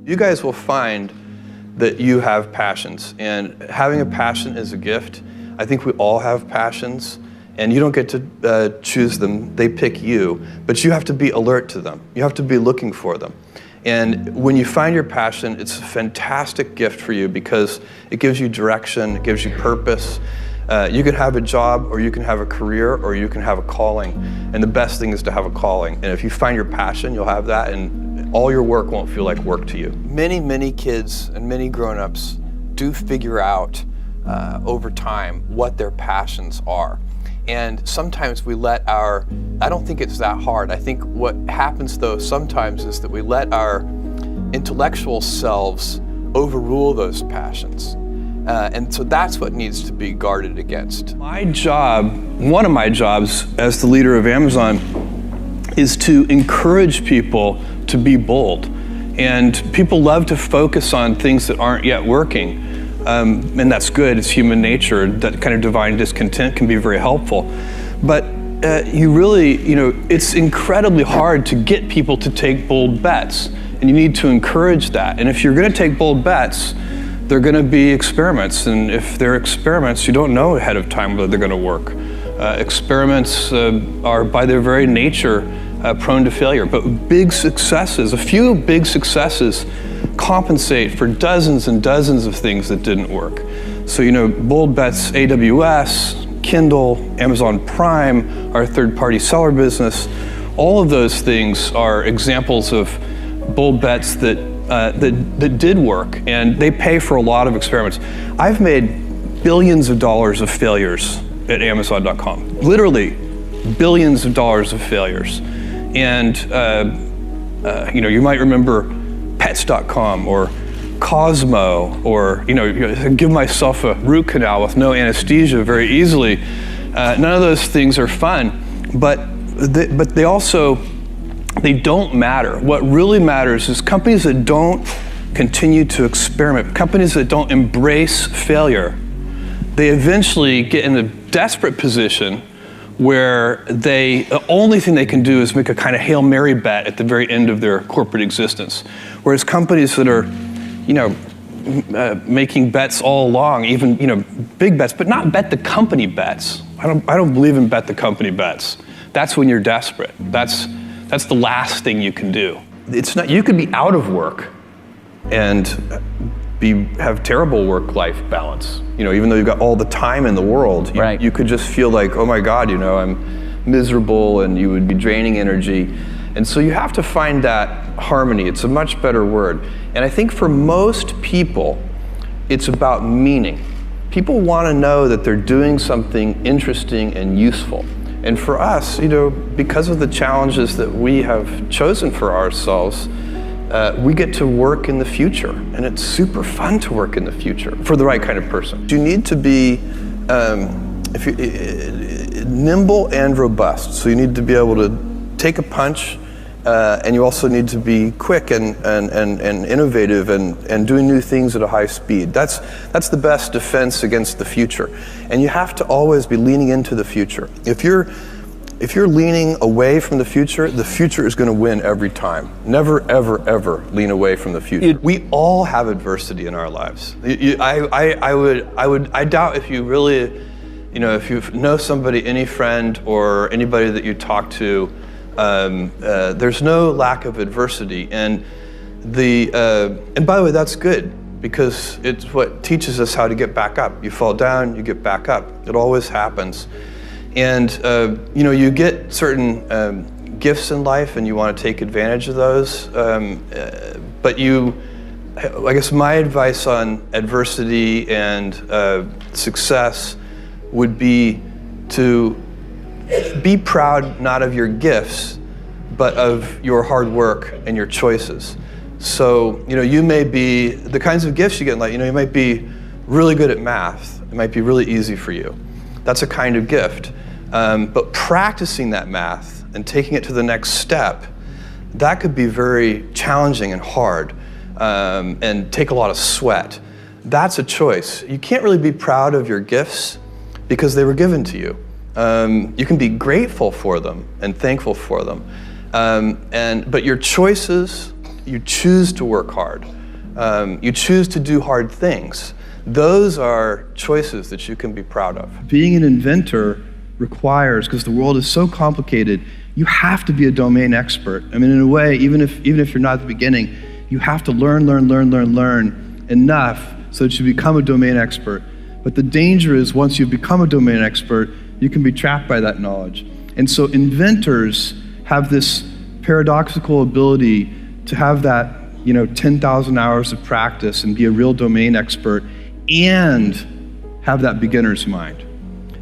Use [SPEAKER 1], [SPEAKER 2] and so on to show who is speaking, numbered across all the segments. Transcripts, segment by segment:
[SPEAKER 1] You guys will find that you have passions, and having a passion is a gift. I think we all have passions, and you don't get to choose them, they pick you, but you have to be alert to them. You have to be looking for them. And when you find your passion, it's a fantastic gift for you because it gives you direction, it gives you purpose. You can have a job, or you can have a career, or you can have a calling. And the best thing is to have a calling. And if you find your passion, you'll have that, and all your work won't feel like work to you. Many kids and many grown-ups do figure out over time what their passions are. And sometimes we let I don't think it's that hard. I think what happens though sometimes is that we let our intellectual selves overrule those passions. And so that's what needs to be guarded against. My job, one of my jobs as the leader of Amazon, is to encourage people to be bold. And people love to focus on things that aren't yet working. And that's good, it's human nature. That kind of divine discontent can be very helpful. But it's incredibly hard to get people to take bold bets. And you need to encourage that. And if you're gonna take bold bets, they're gonna be experiments. And if they're experiments, you don't know ahead of time whether they're gonna work. Experiments are by their very nature prone to failure. But big successes, a few big successes, compensate for dozens and dozens of things that didn't work. So, bold bets, AWS, Kindle, Amazon Prime, our third-party seller business, all of those things are examples of bold bets that did work, and they pay for a lot of experiments. I've made billions of dollars of failures at Amazon.com, literally billions of dollars of failures. And you might remember Pets.com or Cosmo, or give myself a root canal with no anesthesia very easily. None of those things are fun, but they don't matter. What really matters is companies that don't continue to experiment, companies that don't embrace failure, they eventually get in a desperate position where the only thing they can do is make a kind of Hail Mary bet at the very end of their corporate existence. Whereas companies that are, making bets all along, even, big bets, but not bet the company bets. I don't believe in bet the company bets. That's when you're desperate. That's the last thing you can do. It's not, you could be out of work and have terrible work-life balance. Even though you've got all the time in the world, you could just feel like, oh my God, I'm miserable, and you would be draining energy. And so you have to find that harmony. It's a much better word. And I think for most people, it's about meaning. People want to know that they're doing something interesting and useful. And for us, because of the challenges that we have chosen for ourselves, we get to work in the future, and it's super fun to work in the future for the right kind of person. You need to be nimble and robust. So you need to be able to take a punch, and you also need to be quick and innovative and doing new things at a high speed. That's the best defense against the future. And you have to always be leaning into the future. If you're leaning away from the future is going to win every time. Never, ever, ever lean away from the future. We all have adversity in our lives. I doubt if you really, if you know somebody, any friend or anybody that you talk to, there's no lack of adversity. And by the way, that's good, because it's what teaches us how to get back up. You fall down, you get back up. It always happens. And you get certain gifts in life, and you want to take advantage of those. But I guess my advice on adversity and success would be to be proud not of your gifts, but of your hard work and your choices. So you may be the kinds of gifts you get in life. You might be really good at math. It might be really easy for you. That's a kind of gift. But practicing that math and taking it to the next step, that could be very challenging and hard, and take a lot of sweat. That's a choice. You can't really be proud of your gifts because they were given to you. You can be grateful for them and thankful for them. But your choices you choose to work hard. You choose to do hard things. Those are choices that you can be proud of. Being an inventor requires, because the world is so complicated, you have to be a domain expert. I mean, in a way, even if you're not at the beginning, you have to learn enough so that you become a domain expert. But the danger is once you become a domain expert, you can be trapped by that knowledge. And so inventors have this paradoxical ability to have that 10,000 hours of practice and be a real domain expert and have that beginner's mind.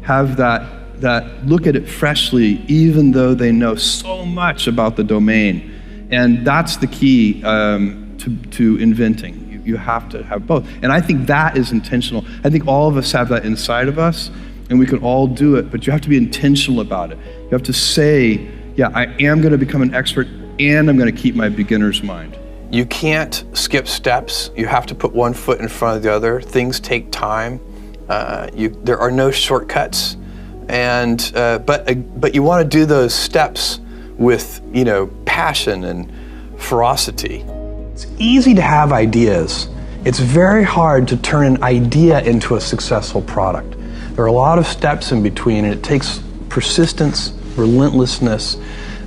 [SPEAKER 1] Have that look at it freshly even though they know so much about the domain. And that's the key to inventing. You have to have both. And I think that is intentional. I think all of us have that inside of us and we can all do it, but you have to be intentional about it. You have to say, yeah, I am going to become an expert and I'm going to keep my beginner's mind. You can't skip steps. You have to put one foot in front of the other. Things take time. There are no shortcuts. And but you want to do those steps with passion and ferocity. It's easy to have ideas. It's very hard to turn an idea into a successful product. There are a lot of steps in between, and it takes persistence, relentlessness.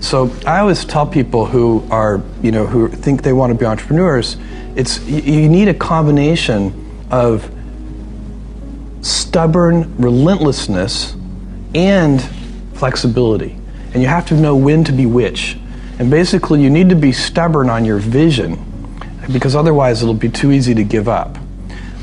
[SPEAKER 1] So I always tell people who are, who think they want to be entrepreneurs, you need a combination of stubborn relentlessness and flexibility. And you have to know when to be which. And basically you need to be stubborn on your vision because otherwise it'll be too easy to give up.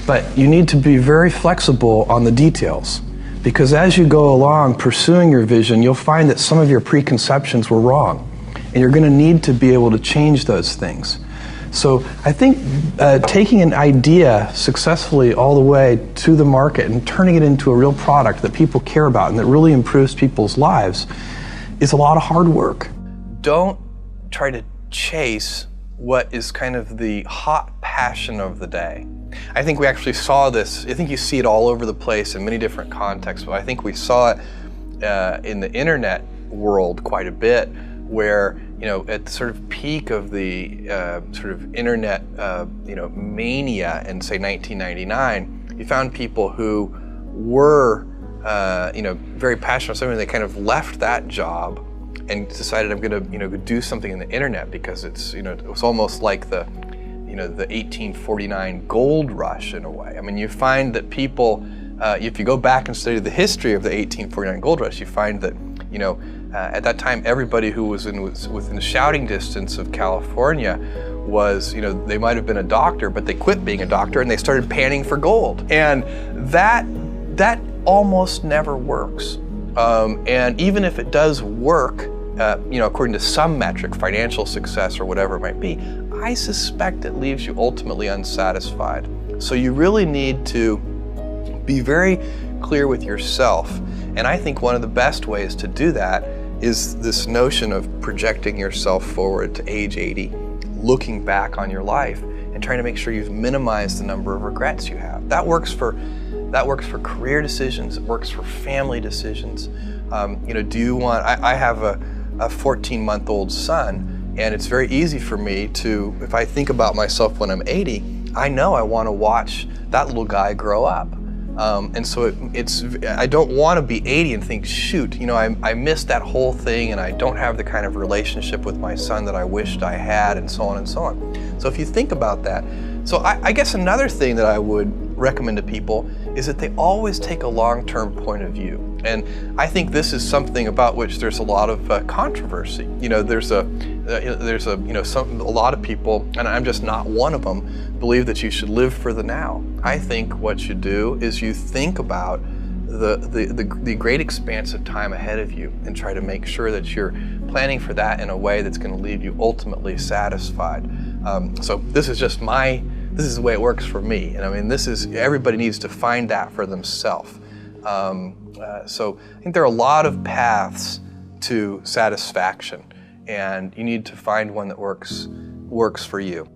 [SPEAKER 1] But you need to be very flexible on the details because as you go along pursuing your vision, you'll find that some of your preconceptions were wrong. And you're going to need to be able to change those things. So I think taking an idea successfully all the way to the market and turning it into a real product that people care about and that really improves people's lives is a lot of hard work. Don't try to chase what is kind of the hot passion of the day. I think we actually saw this, I think you see it all over the place in many different contexts, but I think we saw it in the internet world quite a bit where, at the sort of peak of the sort of internet, mania in say 1999, you found people who were, very passionate about something. They kind of left that job and decided I'm going to, do something in the internet because it's, it was almost like the 1849 gold rush in a way. I mean, you find that people, if you go back and study the history of the 1849 gold rush, you find that, at that time, everybody who was within shouting distance of California was, they might have been a doctor, but they quit being a doctor and they started panning for gold. And that almost never works. And even if it does work, according to some metric, financial success or whatever it might be, I suspect it leaves you ultimately unsatisfied. So you really need to be very clear with yourself. And I think one of the best ways to do that is this notion of projecting yourself forward to age 80, looking back on your life and trying to make sure you've minimized the number of regrets you have. That works for career decisions, it works for family decisions. Do you want, I have a 14-month-old son, and it's very easy for me to, if I think about myself when I'm 80, I know I want to watch that little guy grow up. And so I don't want to be 80 and think, shoot, I missed that whole thing and I don't have the kind of relationship with my son that I wished I had, and so on and so on. So if you think about that, so I guess another thing that I would recommend to people is that they always take a long-term point of view. And I think this is something about which there's a lot of controversy. There's a lot of people, and I'm just not one of them, believe that you should live for the now. I think what you do is you think about the great expanse of time ahead of you and try to make sure that you're planning for that in a way that's going to leave you ultimately satisfied. So this is just this is the way it works for me. And I mean, everybody needs to find that for themselves. So I think there are a lot of paths to satisfaction, and you need to find one that works for you.